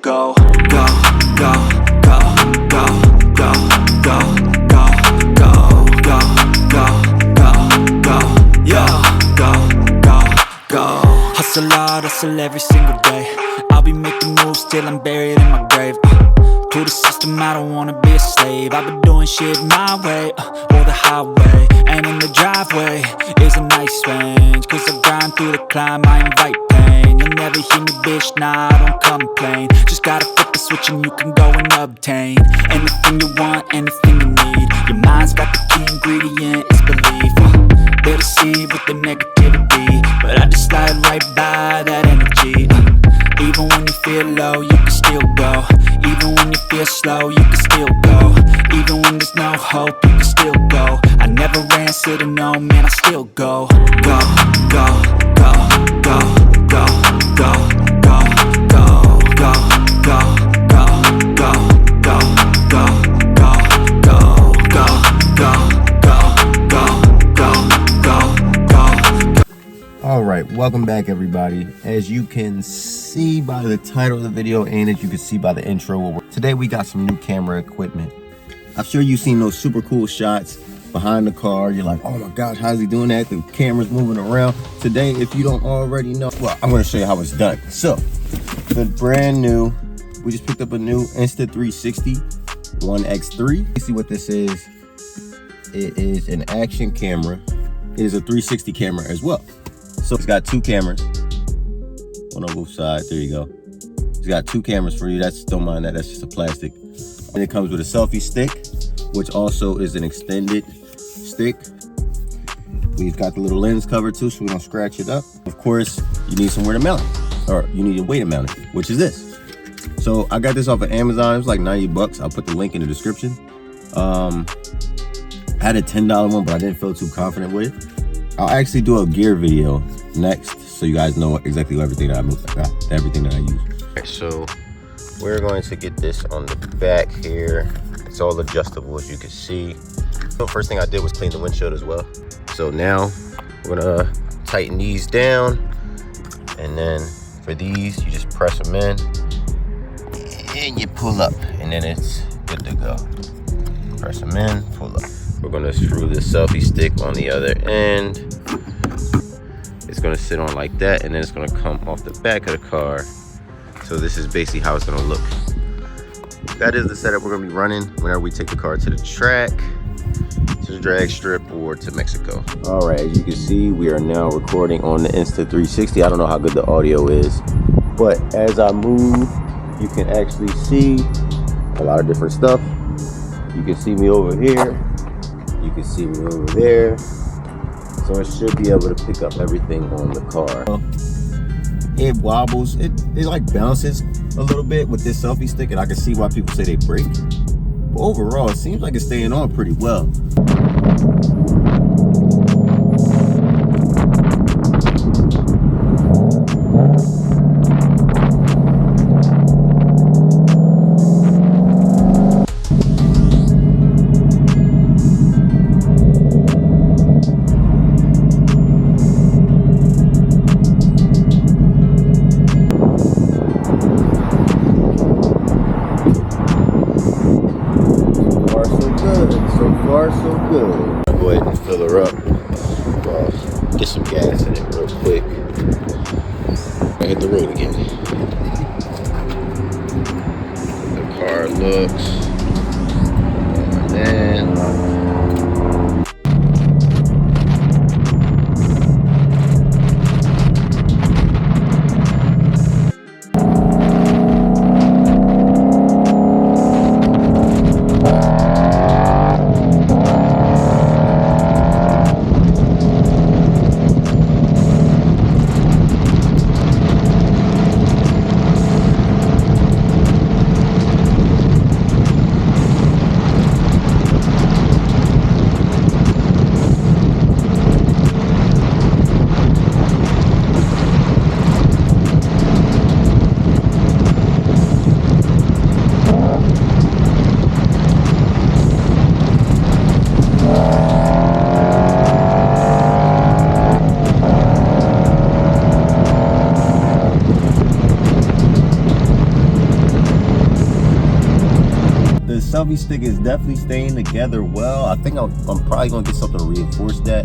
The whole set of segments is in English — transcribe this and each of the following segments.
go, go, go, go, go, go, go, go, go, go, go, go, yeah, go. Hustle hard, hustle every single day. I'll be making moves till I'm buried in my grave. To the system, I don't wanna be a slave. I've been doing shit my way, or the highway. And in the driveway is a nice range, cause I grind through the climb, I invite pain. You'll never hear me, bitch, nah, I don't complain. Just gotta flip the switch and you can go and obtain anything you want, anything you need. Your mind's got the key ingredient, it's belief. They're deceived with the negativity, but I just slide right by that energy. Even when you feel low, you can still go. Even when you feel slow, you can still go. Even when there's no hope, you can still go. I never answer to no, man, I still go. Go, go, go, go, go, go, go, go, go, go, go, go, go, go, go, go, go. All right, welcome back, everybody. As you can see by the title of the video and as you can see by the intro, today we got some new camera equipment. I'm sure you've seen those super cool shots behind the car. You're like, oh my gosh, how's he doing that? The camera's moving around. Today, if you don't already know, well, I'm gonna show you how it's done. So, the brand new, we just picked up a new Insta360 X3. You see what this is? It is an action camera. It is a 360 camera as well. So it's got two cameras, one on both sides. There you go. It's got two cameras for you. Don't mind that. That's just a plastic. And it comes with a selfie stick, which also is an extended stick. We've got the little lens cover too, so we don't scratch it up. Of course, you need somewhere to mount it, or you need a way to mount it, which is this. So I got this off of Amazon. It was like 90 bucks. I'll put the link in the description. I had a $10 one, but I didn't feel too confident with it. I'll actually do a gear video next, so you guys know exactly everything that I use. Alright, so we're going to get this on the back here. It's all adjustable, as you can see. So first thing I did was clean the windshield as well. So now we're gonna tighten these down, and then for these, you just press them in and you pull up, and then it's good to go. Press them in, pull up. We're gonna screw the selfie stick on the other end. It's gonna sit on like that, and then it's gonna come off the back of the car. So this is basically how it's gonna look. That is the setup we're gonna be running whenever we take the car to the track, to the drag strip, or to Mexico. All right, as you can see, we are now recording on the Insta360. I don't know how good the audio is, but as I move, you can actually see a lot of different stuff. You can see me over here. You can see me over there. So it should be able to pick up everything on the car. It wobbles, it like bounces a little bit with this selfie stick, and I can see why people say they break. But overall, it seems like it's staying on pretty well. So good. I'll go ahead and fill her up. Get some gas in it real quick. I hit the road again. The car looks. And then selfie stick is definitely staying together well. I think I'm probably gonna get something to reinforce that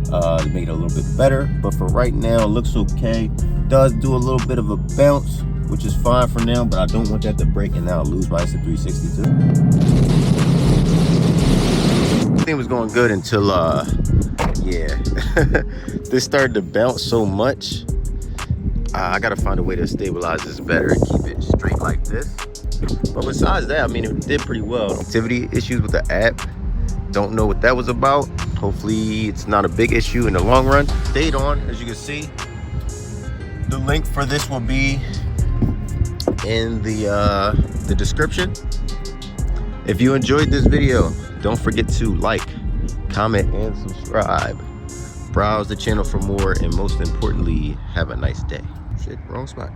to make it a little bit better. But for right now, it looks okay. Does do a little bit of a bounce, which is fine for now, but I don't want that to break and now lose my Insta360 too. Everything was going good until yeah, this started to bounce so much. I gotta find a way to stabilize this better and keep it straight like this. But besides that, I mean, it did pretty well. Activity issues with the app. Don't know what that was about. Hopefully it's not a big issue in the long run. Stayed on, as you can see. The link for this will be in the description. If you enjoyed this video, don't forget to like, comment, and subscribe. Browse the channel for more, and most importantly, have a nice day. Shit, wrong spot.